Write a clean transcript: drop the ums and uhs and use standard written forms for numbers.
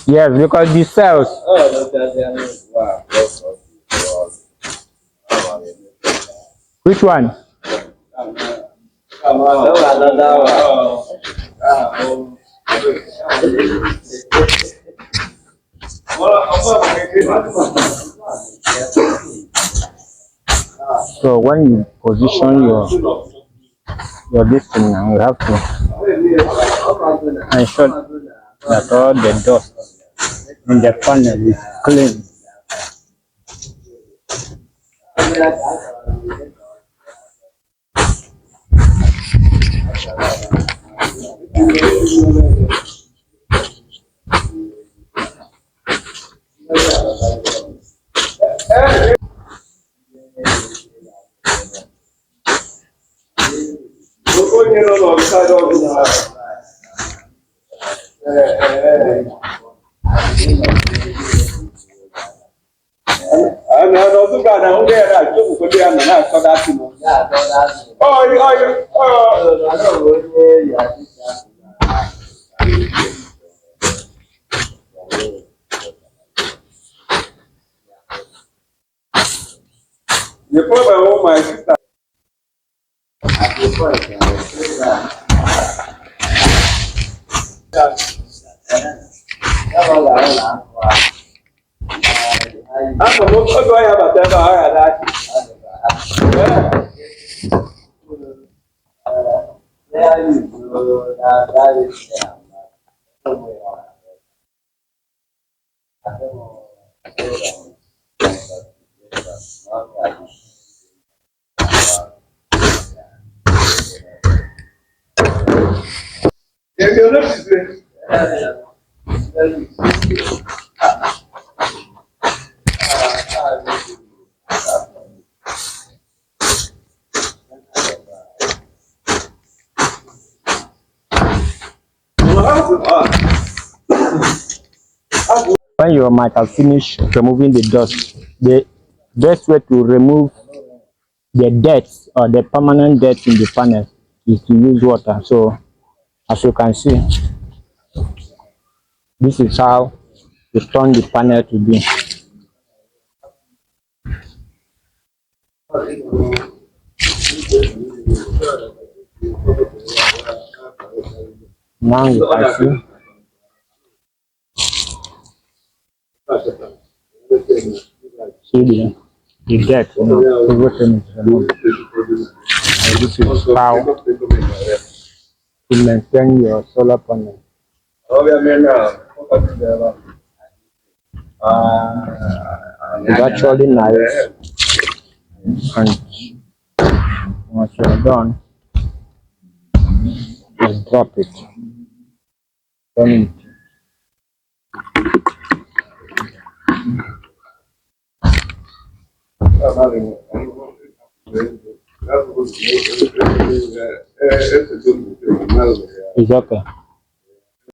Yes, because the cells. Which one? So when you position your distance now, you have to ensure that all the dust in the panel is clean. The problem with my sister. When you might have finished removing the dust, the best way to remove the dirt or the permanent dirt in the panel is to use water. So as you can see, this is how you turn the panel to be. Now you can see the dirt, everything is removed. And this is how to maintain your solar panel. It's actually nice, and once you're done, just drop it. Then it's okay.